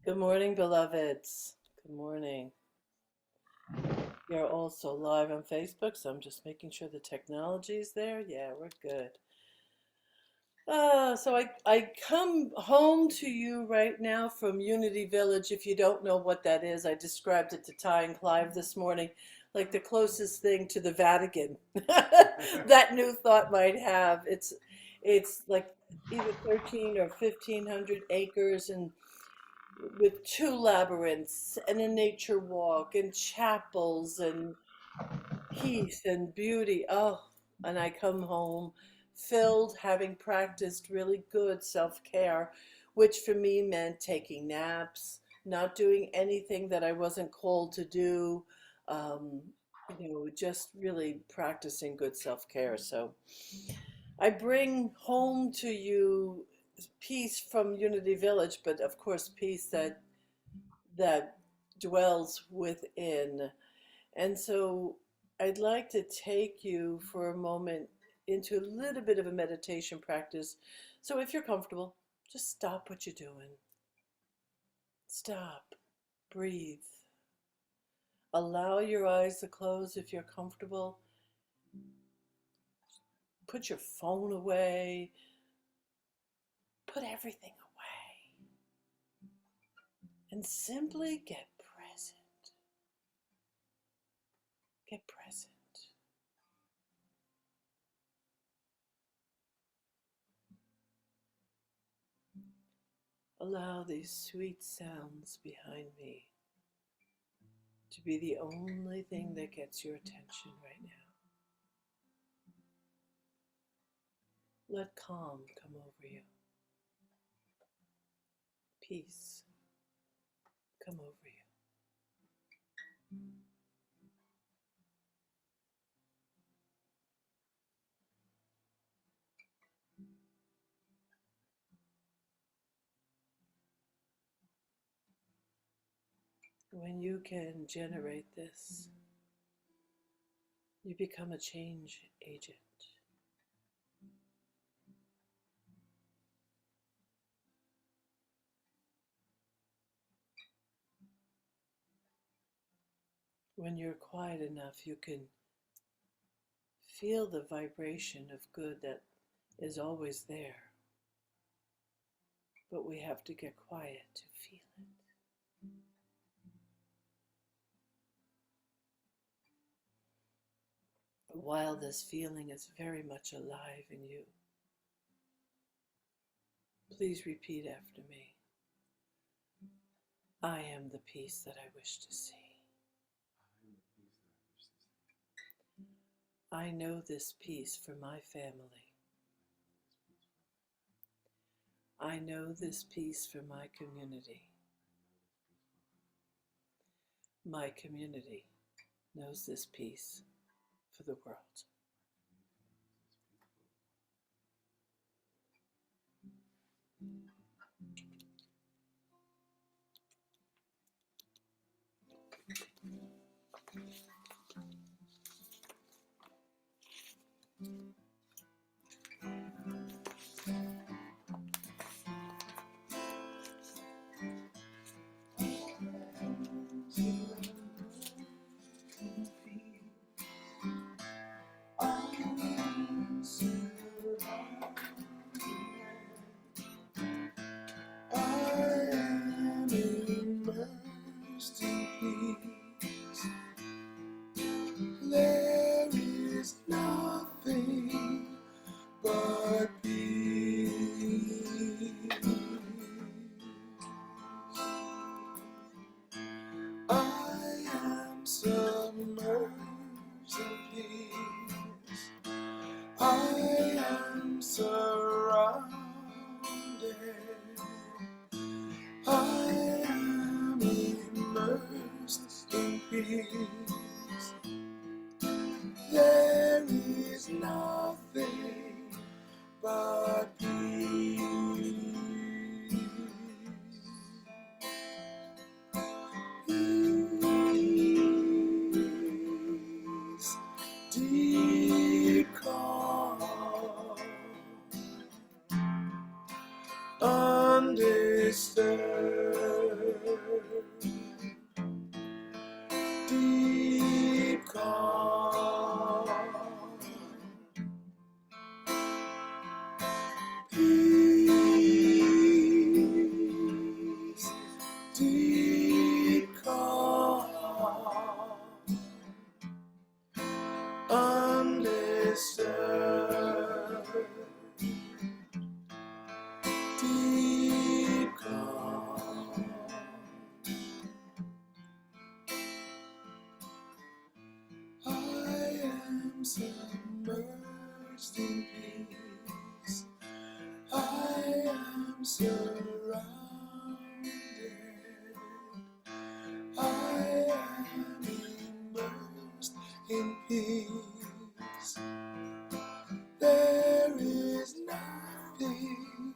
Good morning, beloveds. Good morning. You're also live on Facebook, so I'm just making sure the technology is there. Yeah, we're good. So I come home to you right now from Unity Village. If you don't know what that is, I described it to Ty and Clive this morning, like the closest thing to the Vatican that New Thought might have. It's like either 13 or 1,500 acres and with two labyrinths and a nature walk and chapels and peace and beauty. Oh, and I come home filled, having practiced really good self care, which for me meant taking naps, not doing anything that I wasn't called to do. Um, just really practicing good self care. So I bring home to you peace from Unity Village, but of course, peace that dwells within. And so I'd like to take you for a moment into a little bit of a meditation practice. So if you're comfortable, just stop what you're doing. Stop. Breathe. Allow your eyes to close if you're comfortable. Put your phone away. Put everything away. And simply get present. Get present. Allow these sweet sounds behind me to be the only thing that gets your attention right now. Let calm come over you. Peace come over you. When you can generate this, you become a change agent. When you're quiet enough, you can feel the vibration of good that is always there. But we have to get quiet to feel it. While this feeling is very much alive in you, please repeat after me. I am the peace that I wish to see. I know this peace for my family. I know this peace for my community. My community knows this peace for the world. There is nothing but peace. I am submerged in peace. I am surrounded. I am immersed in peace. There is nothing but peace. Peace, deep calm, undisturbed, deep calm, peace, deep calm, undisturbed, deep calm. I am submerged in peace. I am surrounded. I am immersed in peace. There is nothing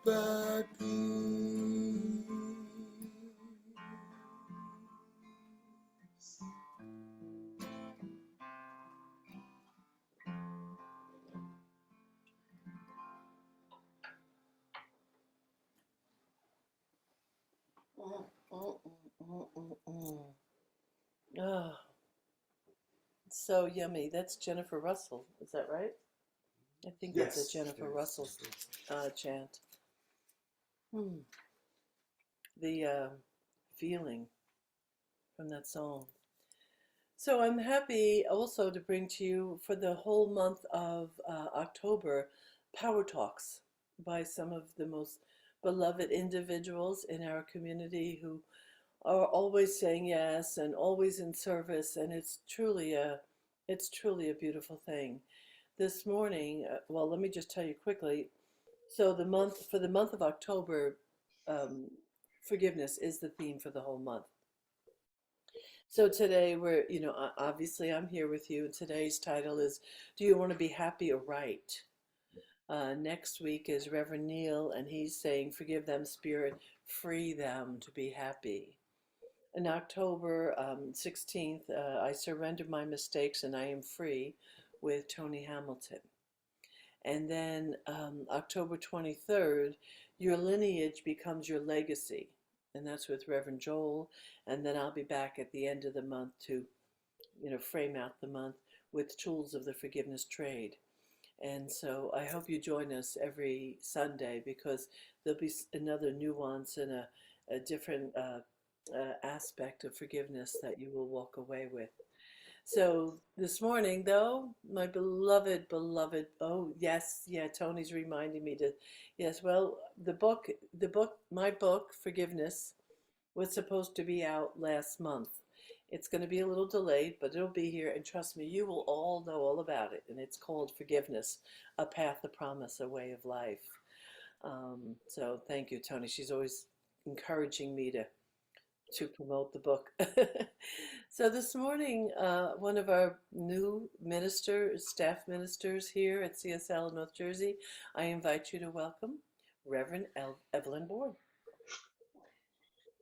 but peace. Oh, so yummy. That's Jennifer Russell. Is that right? I think that's a Jennifer Russell chant. The feeling from that song. So I'm happy also to bring to you for the whole month of October Power Talks by some of the most beloved individuals in our community who are always saying yes and always in service, and it's truly a beautiful thing. This morning, well, let me just tell you quickly. So for the month of October, um, forgiveness is the theme for the whole month. So today obviously I'm here with you, and today's title is Do You Want to Be Happy or Right? Next week is Reverend Neil, and he's saying, Forgive them, Spirit, free them to be happy. In October 16th, I Surrender My Mistakes and I Am Free with Tony Hamilton. And then October 23rd, Your Lineage Becomes Your Legacy. And that's with Reverend Joel. And then I'll be back at the end of the month to, frame out the month with Tools of the Forgiveness Trade. And so I hope you join us every Sunday, because there'll be another nuance and a different aspect of forgiveness that you will walk away with. So this morning, though, my beloved, oh yes, yeah, Tony's reminding me to, yes, well, my book, Forgiveness, was supposed to be out last month. It's going to be a little delayed, but it'll be here, and trust me, you will all know all about it. And it's called Forgiveness, A Path, a Promise, a Way of Life. So thank you, Tony. She's always encouraging me to promote the book. So this morning, one of our new staff ministers here at CSL North Jersey, I invite you to welcome Reverend Evelyn Board.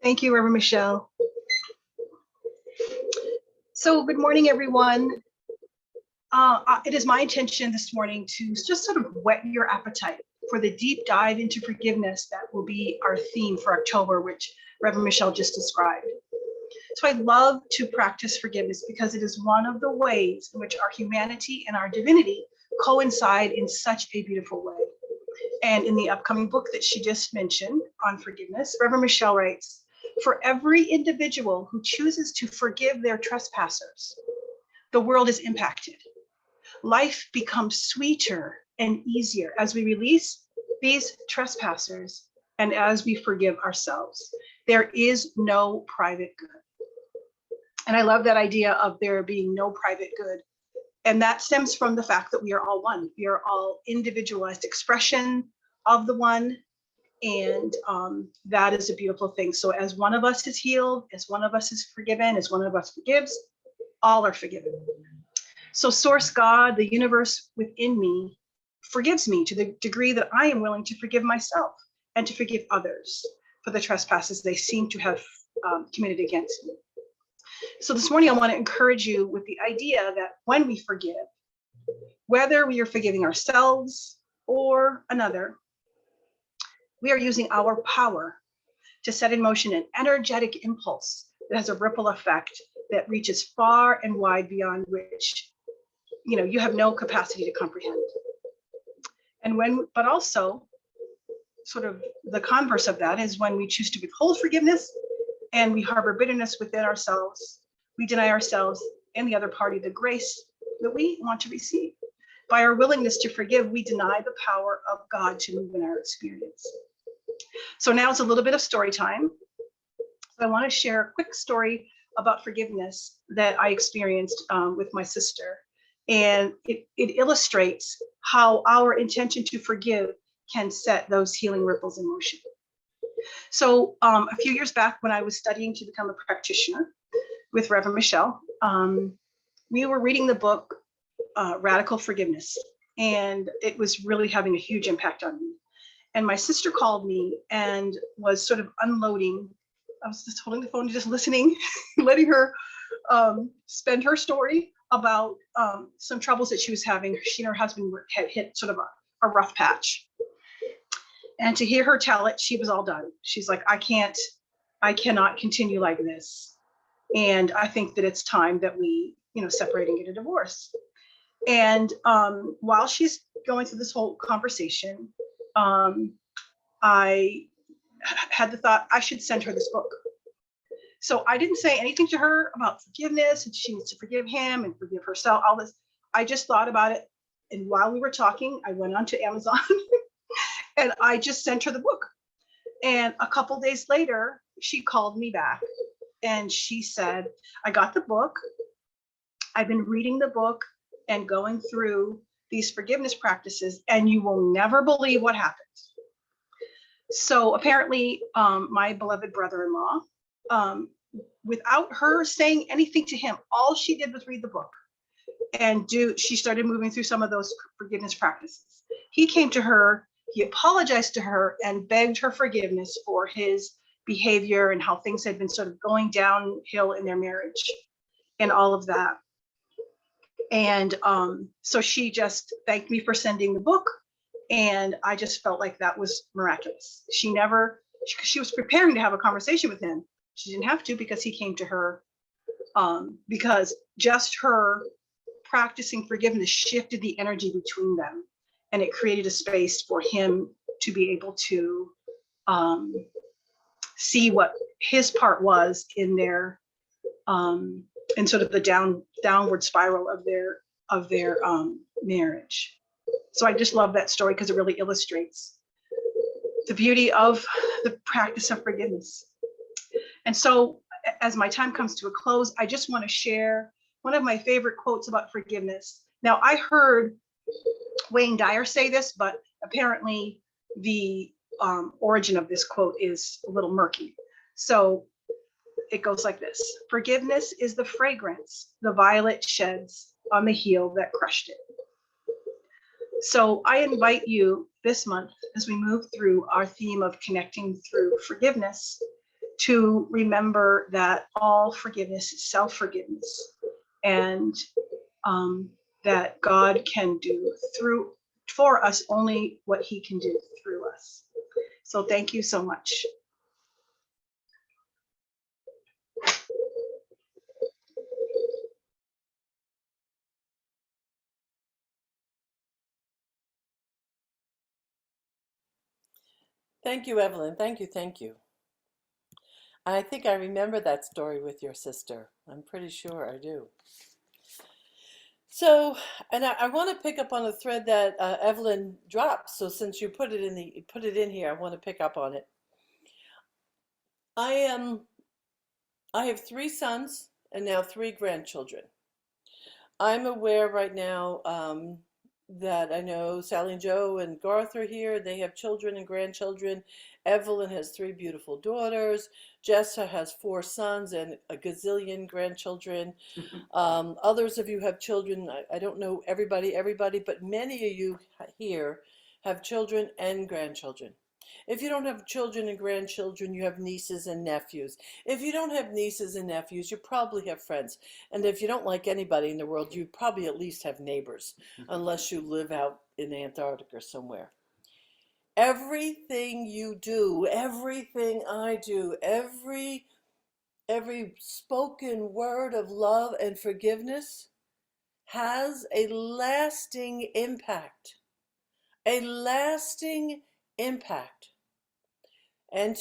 Thank you, Reverend Michelle. So good morning, everyone. It is my intention this morning to just sort of whet your appetite for the deep dive into forgiveness that will be our theme for October, which Reverend Michelle just described. So I love to practice forgiveness because it is one of the ways in which our humanity and our divinity coincide in such a beautiful way. And in the upcoming book that she just mentioned on forgiveness, Reverend Michelle writes, for every individual who chooses to forgive their trespassers, the world is impacted. Life becomes sweeter and easier as we release these trespassers and as we forgive ourselves. There is no private good. And I love that idea of there being no private good. And that stems from the fact that we are all one. We are all individualized expression of the one. And that is a beautiful thing. So as one of us is healed, as one of us is forgiven, as one of us forgives, all are forgiven. So Source God, the universe within me, forgives me to the degree that I am willing to forgive myself and to forgive others for the trespasses they seem to have committed against me. So this morning, I want to encourage you with the idea that when we forgive, whether we are forgiving ourselves or another, we are using our power to set in motion an energetic impulse that has a ripple effect that reaches far and wide beyond which you have no capacity to comprehend. But also, sort of the converse of that is when we choose to withhold forgiveness and we harbor bitterness within ourselves, we deny ourselves and the other party the grace that we want to receive. By our willingness to forgive, we deny the power of God to move in our experience. So now it's a little bit of story time. I want to share a quick story about forgiveness that I experienced with my sister. And it illustrates how our intention to forgive can set those healing ripples in motion. So a few years back, when I was studying to become a practitioner with Reverend Michelle, we were reading the book Radical Forgiveness, and it was really having a huge impact on me. And my sister called me and was sort of unloading. I was just holding the phone, just listening, letting her spend her story about some troubles that she was having. She and her husband had hit sort of a rough patch. And to hear her tell it, she was all done. She's like, I cannot continue like this. And I think that it's time that we, separate and get a divorce. And while she's going through this whole conversation, I had the thought I should send her this book. So I didn't say anything to her about forgiveness and she needs to forgive him and forgive herself, all this. I just thought about it. And while we were talking, I went onto Amazon and I just sent her the book. And a couple days later, she called me back and she said, I got the book. I've been reading the book and going through these forgiveness practices, and you will never believe what happened. So apparently, my beloved brother-in-law, without her saying anything to him, all she did was read the book and she started moving through some of those forgiveness practices. He came to her, he apologized to her and begged her forgiveness for his behavior and how things had been sort of going downhill in their marriage and all of that. And so she just thanked me for sending the book. And I just felt like that was miraculous. She was preparing to have a conversation with him. She didn't have to because he came to her, because just her practicing forgiveness shifted the energy between them. And it created a space for him to be able to see what his part was in their, in sort of the downward spiral of their marriage. So I just love that story because it really illustrates the beauty of the practice of forgiveness. And so as my time comes to a close, I just want to share one of my favorite quotes about forgiveness. Now, I heard Wayne Dyer say this, but apparently the origin of this quote is a little murky. So it goes like this: forgiveness is the fragrance the violet sheds on the heel that crushed it. So I invite you this month, as we move through our theme of connecting through forgiveness, to remember that all forgiveness is self-forgiveness, and that God can do for us only what he can do through us. So thank you so much. Thank you, Evelyn. Thank you. Thank you. I think I remember that story with your sister. I'm pretty sure I do. So, and I want to pick up on a thread that Evelyn dropped. So since you put it in here, I want to pick up on it. I have 3 sons and now 3 grandchildren. I'm aware right now that I know Sally and Joe and Garth are here. They have children and grandchildren. Evelyn has 3 beautiful daughters. Jessa has 4 sons and a gazillion grandchildren. Others of you have children. I don't know everybody, but many of you here have children and grandchildren. If you don't have children and grandchildren, you have nieces and nephews. If you don't have nieces and nephews, you probably have friends. And if you don't like anybody in the world, you probably at least have neighbors, unless you live out in Antarctica or somewhere. Everything you do, everything I do, every spoken word of love and forgiveness has a lasting impact. A lasting impact. And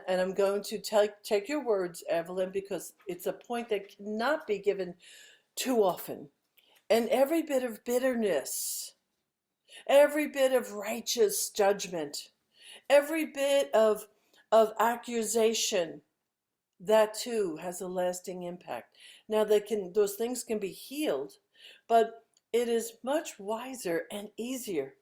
I'm going to take your words, Evelyn, because it's a point that cannot be given too often. And every bit of bitterness, every bit of righteous judgment, every bit of accusation, that too has a lasting impact. Now those things can be healed, but it is much wiser and easier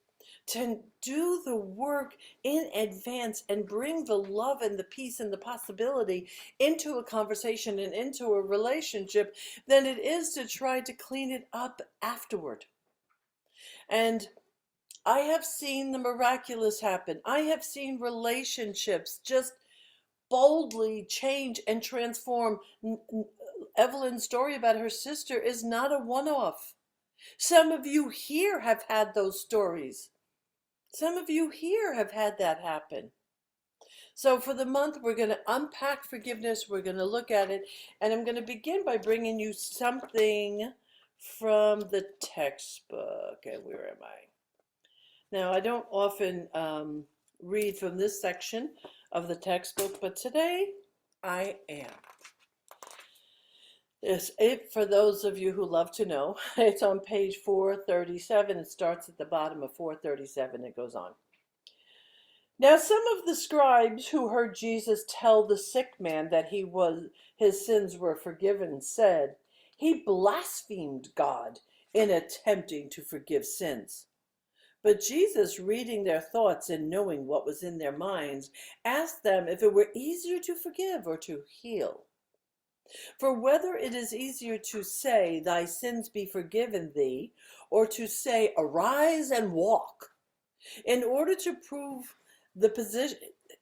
to do the work in advance and bring the love and the peace and the possibility into a conversation and into a relationship than it is to try to clean it up afterward. And I have seen the miraculous happen. I have seen relationships just boldly change and transform. Evelyn's story about her sister is not a one-off. Some of you here have had those stories. Some of you here have had that happen. So for the month, we're going to unpack forgiveness. We're going to look at it. And I'm going to begin by bringing you something from the textbook. And where am I? Now, I don't often read from this section of the textbook, but today I am. For those of you who love to know, it's on page 437. It starts at the bottom of 437. It goes on. Now some of the scribes who heard Jesus tell the sick man that his sins were forgiven said, "He blasphemed God in attempting to forgive sins." But Jesus, reading their thoughts and knowing what was in their minds, asked them if it were easier to forgive or to heal. For whether it is easier to say, "Thy sins be forgiven thee," or to say, "Arise and walk." In order to prove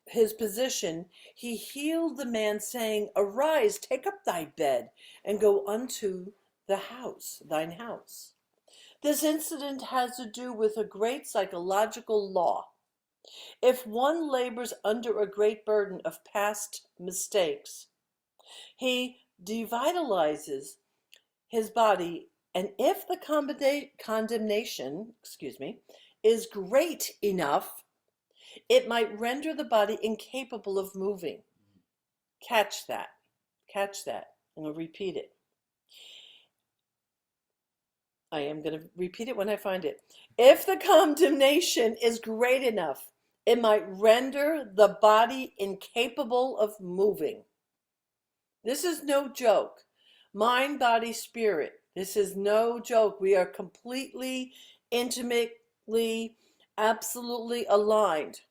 his position, he healed the man, saying, "Arise, take up thy bed, and go unto thine house." This incident has to do with a great psychological law. If one labors under a great burden of past mistakes, he devitalizes his body, and if the condemnation, is great enough, it might render the body incapable of moving. Catch that. Catch that. I'm going to repeat it. I am going to repeat it when I find it. If the condemnation is great enough, it might render the body incapable of moving. This is no joke. Mind, body, spirit. This is no joke. We are completely, intimately, absolutely aligned.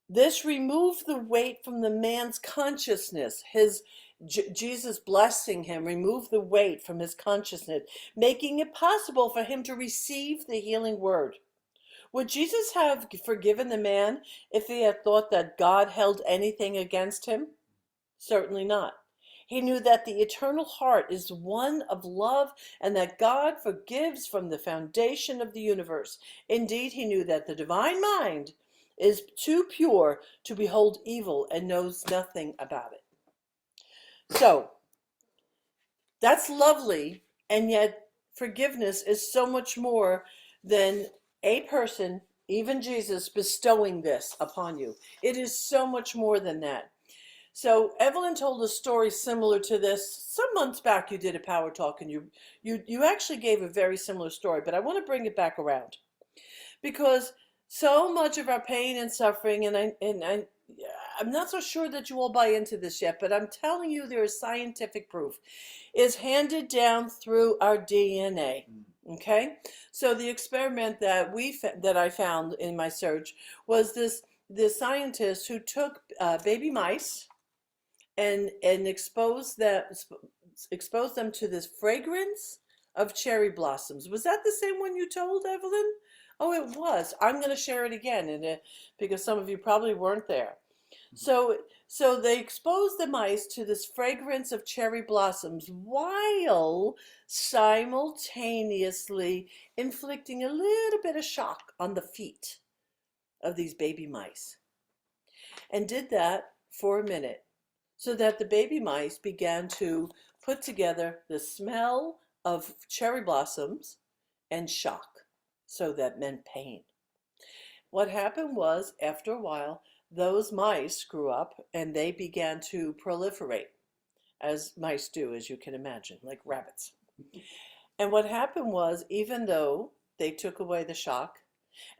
This removed the weight from the man's consciousness. Jesus blessing him removed the weight from his consciousness, making it possible for him to receive the healing word. Would Jesus have forgiven the man if he had thought that God held anything against him? Certainly not. He knew that the eternal heart is one of love and that God forgives from the foundation of the universe. Indeed, he knew that the divine mind is too pure to behold evil and knows nothing about it. So, that's lovely, and yet forgiveness is so much more than a person, even Jesus, bestowing this upon you. It is so much more than that. So Evelyn told a story similar to this. Some months back you did a power talk, and you actually gave a very similar story, but I want to bring it back around. Because so much of our pain and suffering, and I'm not so sure that you all buy into this yet, but I'm telling you there is scientific proof, is handed down through our DNA. Okay? So the experiment that I found in my search was this scientist who took baby mice and exposed them to this fragrance of cherry blossoms. Was that the same one you told, Evelyn? Oh, it was. I'm going to share it again because some of you probably weren't there. So, so they exposed the mice to this fragrance of cherry blossoms while simultaneously inflicting a little bit of shock on the feet of these baby mice. And did that for a minute so that the baby mice began to put together the smell of cherry blossoms and shock. So that meant pain. What happened was, after a while, those mice grew up and they began to proliferate, as mice do, as you can imagine, like rabbits. And what happened was, even though they took away the shock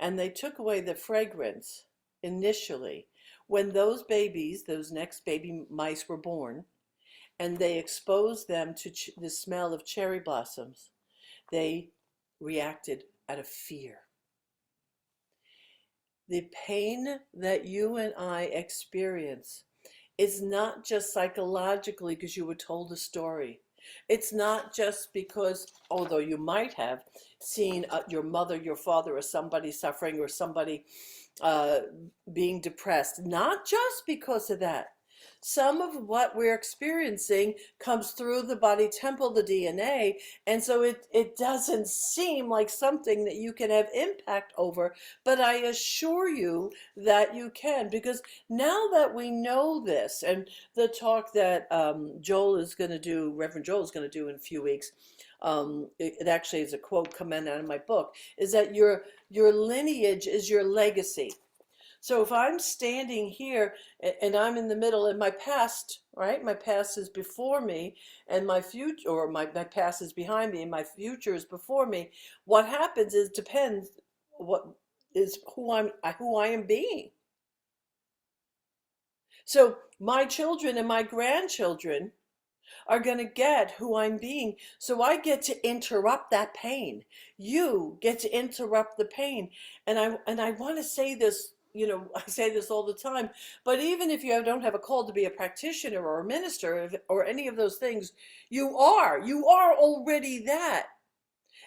and they took away the fragrance initially, when those babies, those next baby mice were born, and they exposed them to the smell of cherry blossoms, they reacted out of fear. The pain that you and I experience is not just psychologically because you were told a story. It's not just because, although you might have seen your mother, your father, or somebody suffering, or somebody uh, being depressed, not just because of that. Some of what we're experiencing comes through the body temple, the DNA, and so it doesn't seem like something that you can have impact over, but I assure you that you can, because now that we know this, and the talk that Joel is going to do, Reverend Joel is going to do in a few weeks, it actually is a quote coming out of my book, is that your lineage is your legacy. So if I'm standing here and I'm in the middle and my past, right? My past is before me and my future, or my past is behind me and my future is before me. What happens is depends what is who I am being. So my children and my grandchildren are going to get who I'm being. So I get to interrupt that pain. You get to interrupt the pain. And I want to say this, I say this all the time, but even if you don't have a call to be a practitioner or a minister or any of those things, you are already that.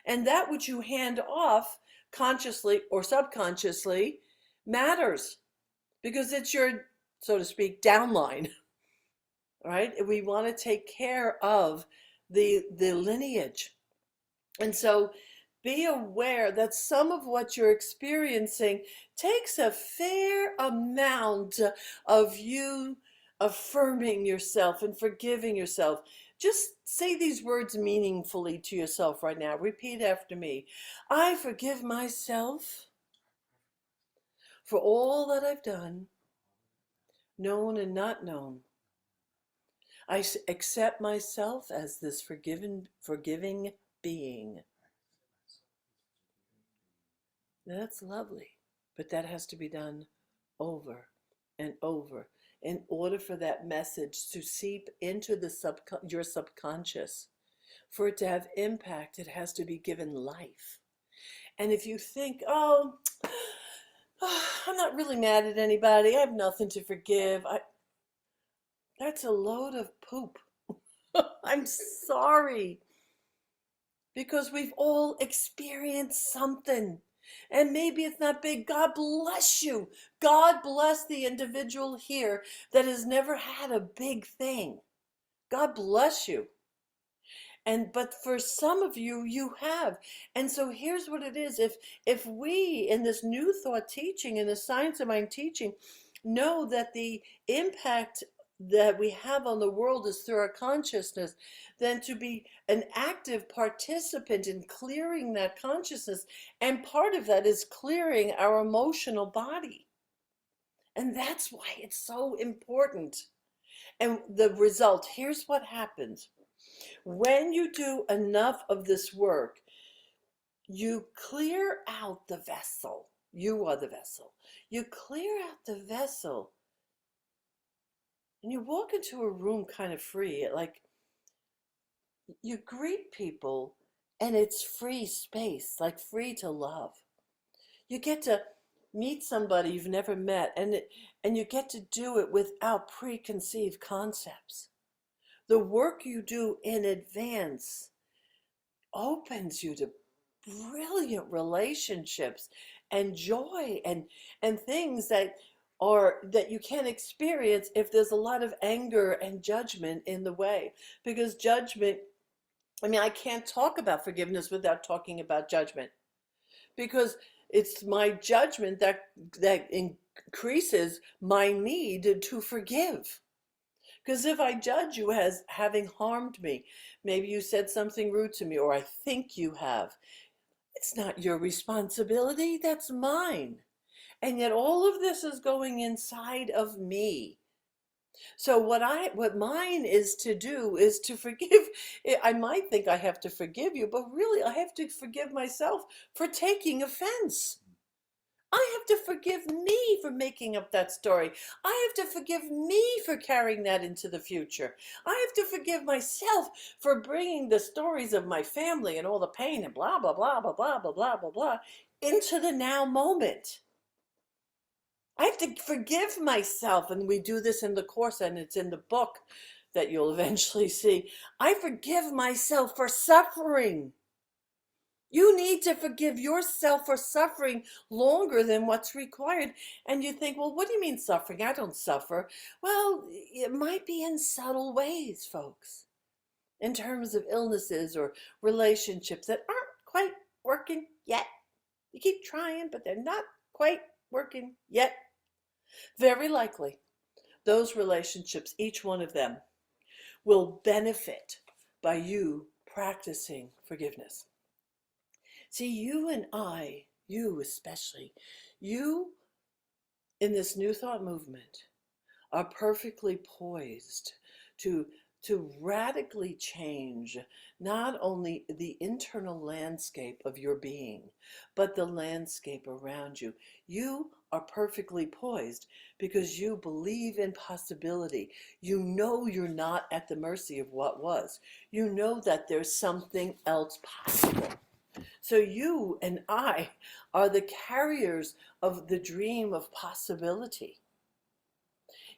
And that which you hand off consciously or subconsciously matters because it's your, so to speak, downline. Right? We want to take care of the lineage. And so be aware that some of what you're experiencing takes a fair amount of you affirming yourself and forgiving yourself. Just say these words meaningfully to yourself right now. Repeat after me. I forgive myself for all that I've done, known and not known. I accept myself as this forgiving being. That's lovely, but that has to be done over and over in order for that message to seep into your subconscious. For it to have impact, it has to be given life. And if you think, oh, I'm not really mad at anybody, I have nothing to forgive, that's a load of poop. I'm sorry. Because we've all experienced something. And maybe it's not big. God bless you. God bless the individual here that has never had a big thing. God bless you. But for some of you, you have. And so here's what it is. If we in this new thought teaching, in the science of mind teaching, know that the impact that we have on the world is through our consciousness, then to be an active participant in clearing that consciousness, and part of that is clearing our emotional body. And that's why it's so important. And the result, here's what happens. When you do enough of this work, you clear out the vessel. You are the vessel. You clear out the vessel and you walk into a room kind of free. Like you greet people and it's free space, like free to love. You get to meet somebody you've never met and you get to do it without preconceived concepts. The work you do in advance opens you to brilliant relationships and joy and things that or that you can't experience if there's a lot of anger and judgment in the way. Because judgment, I mean, I can't talk about forgiveness without talking about judgment, because it's my judgment that increases my need to forgive. Because if I judge you as having harmed me, maybe you said something rude to me, or I think you have, it's not your responsibility, that's mine. And yet all of this is going inside of me. So what mine is to do is to forgive. I might think I have to forgive you, but really I have to forgive myself for taking offense. I have to forgive me for making up that story. I have to forgive me for carrying that into the future. I have to forgive myself for bringing the stories of my family and all the pain and blah, blah, blah, blah, blah, blah, blah, blah, blah, into the now moment. I have to forgive myself, and we do this in the course, and it's in the book that you'll eventually see. I forgive myself for suffering. You need to forgive yourself for suffering longer than what's required. And you think, well, what do you mean suffering? I don't suffer. Well, it might be in subtle ways, folks, in terms of illnesses or relationships that aren't quite working yet. You keep trying, but they're not quite working yet. Very likely, those relationships, each one of them, will benefit by you practicing forgiveness. See, you and I, you especially, you in this New Thought movement are perfectly poised to radically change not only the internal landscape of your being, but the landscape around you. You are perfectly poised because you believe in possibility. You know you're not at the mercy of what was. You know that there's something else possible. So you and I are the carriers of the dream of possibility.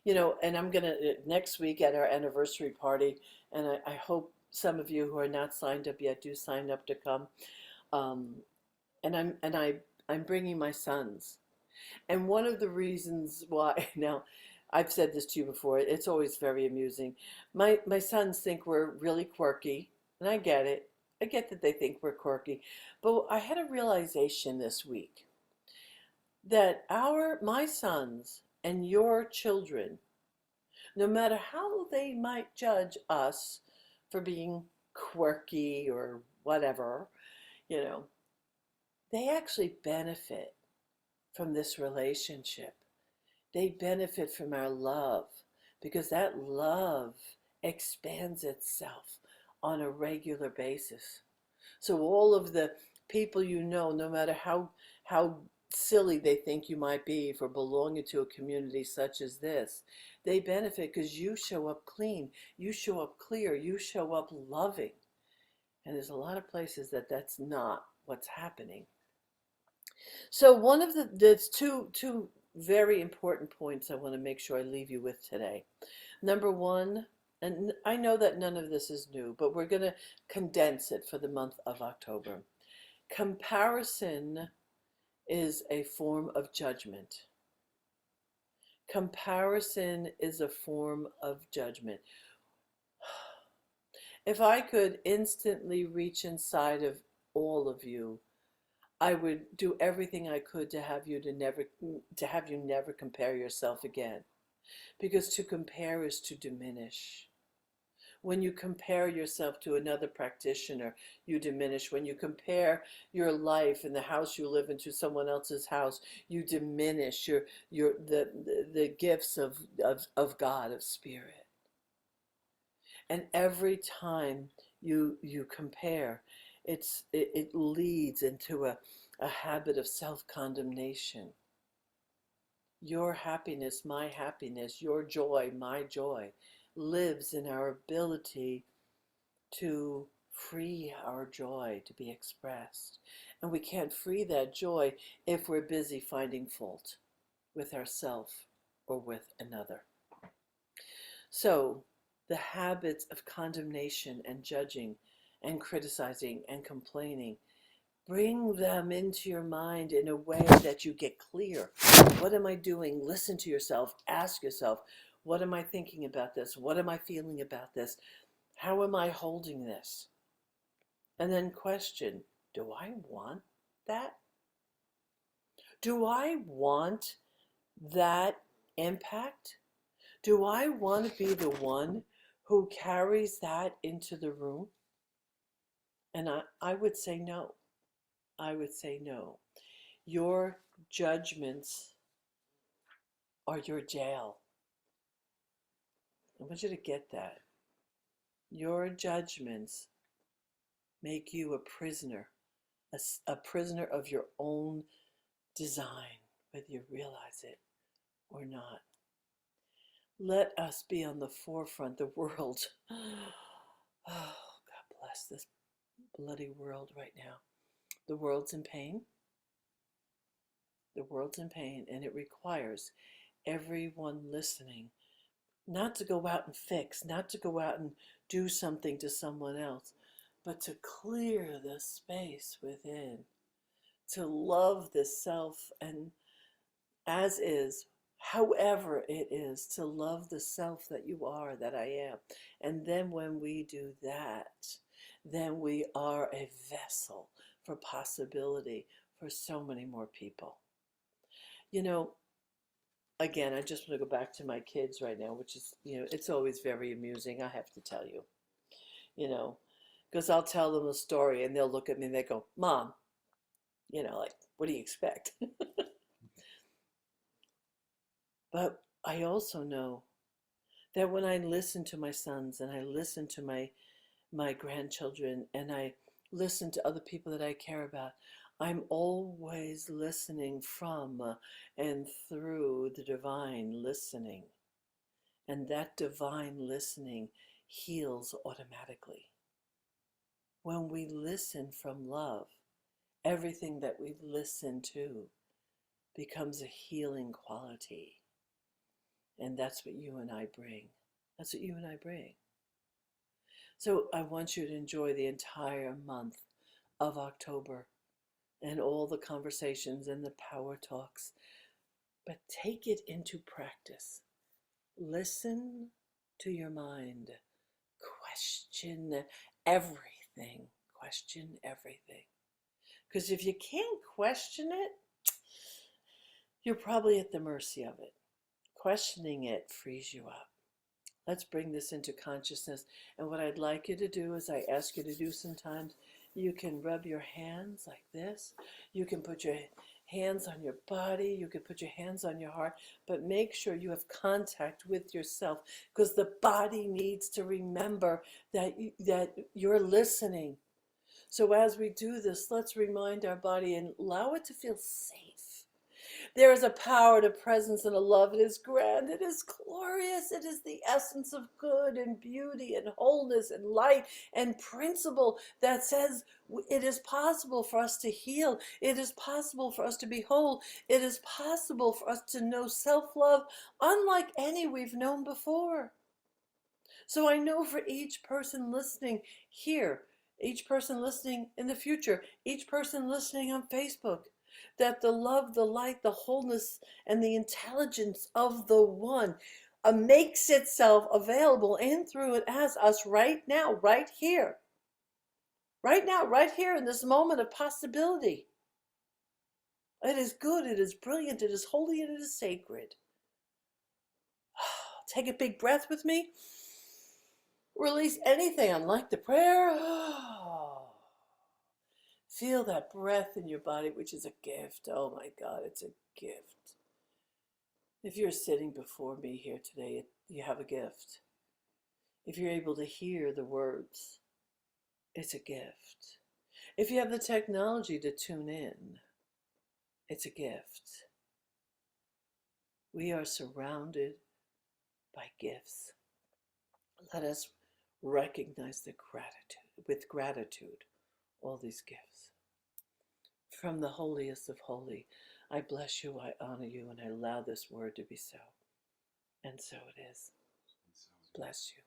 You know, and I'm going to, next week at our anniversary party, and I hope some of you who are not signed up yet do sign up to come. Um, I'm bringing my sons. And one of the reasons why, now, I've said this to you before, it's always very amusing. My sons think we're really quirky, and I get it. I get that they think we're quirky. But I had a realization this week that my sons and your children, no matter how they might judge us for being quirky or whatever, you know, they actually benefit from this relationship. They benefit from our love because that love expands itself on a regular basis. So all of the people you know, no matter how silly they think you might be for belonging to a community such as this, they benefit because you show up clean, you show up clear, you show up loving. And there's a lot of places that's not what's happening. So there's two very important points I want to make sure I leave you with today. Number one, and I know that none of this is new, but we're going to condense it for the month of October. Comparison is a form of judgment. Comparison is a form of judgment. If I could instantly reach inside of all of you, I would do everything I could to have you never compare yourself again. Because to compare is to diminish. When you compare yourself to another practitioner, you diminish. When you compare your life and the house you live in to someone else's house, you diminish the gifts of God, of Spirit. And every time you compare, it leads into a habit of self-condemnation. Your happiness, my happiness, your joy, my joy, lives in our ability to free our joy to be expressed. And we can't free that joy if we're busy finding fault with ourselves or with another. So the habits of condemnation and judging and criticizing and complaining Bring them into your mind in a way that you get clear. What am I doing? Listen to yourself. Ask yourself, what am I thinking about this? What am I feeling about this? How am I holding this? And then question, do I want that? Do I want that impact? Do I want to be the one who carries that into the room? And I would say no. I would say no. Your judgments are your jail. I want you to get that. Your judgments make you a prisoner, a prisoner of your own design, whether you realize it or not. Let us be on the forefront, the world. Oh, God bless this bloody world right now. The world's in pain. The world's in pain, and it requires everyone listening not to go out and fix, not to go out and do something to someone else, but to clear the space within, to love the self and as is, however it is, to love the self that you are, that I am. And then when we do that, then we are a vessel for possibility for so many more people. You know, again, I just want to go back to my kids right now, which is, it's always very amusing, I have to tell you, because I'll tell them a story and they'll look at me and they go, Mom, like, what do you expect? But I also know that when I listen to my sons and I listen to my grandchildren and I listen to other people that I care about, I'm always listening from and through the divine listening. And that divine listening heals automatically. When we listen from love, everything that we listen to becomes a healing quality. And that's what you and I bring. That's what you and I bring. So I want you to enjoy the entire month of October and all the conversations and the power talks, but take it into practice. Listen to your mind. Question everything. Question everything. Because if you can't question it, you're probably at the mercy of it. Questioning it frees you up. Let's bring this into consciousness. And what I'd like you to do is I ask you to do sometimes, you can rub your hands like this. You can put your hands on your body. You can put your hands on your heart. But make sure you have contact with yourself, because the body needs to remember that you're listening. So as we do this, let's remind our body and allow it to feel safe. There is a power, a presence, and a love. It is grand. It is glorious. It is the essence of good and beauty and wholeness and light and principle that says it is possible for us to heal. It is possible for us to be whole. It is possible for us to know self-love unlike any we've known before. So I know for each person listening here, each person listening in the future, each person listening on Facebook, that the love, the light, the wholeness, and the intelligence of the one makes itself available in, through, and as us right now, right here. Right now, right here in this moment of possibility. It is good, it is brilliant, it is holy, and it is sacred. Take a big breath with me. Release anything unlike the prayer. Feel that breath in your body, which is a gift. Oh my God, it's a gift. If you're sitting before me here today, you have a gift. If you're able to hear the words, it's a gift. If you have the technology to tune in, it's a gift. We are surrounded by gifts. Let us recognize with gratitude, all these gifts. From the holiest of holy, I bless you, I honor you, and I allow this word to be so. And so it is. Bless you.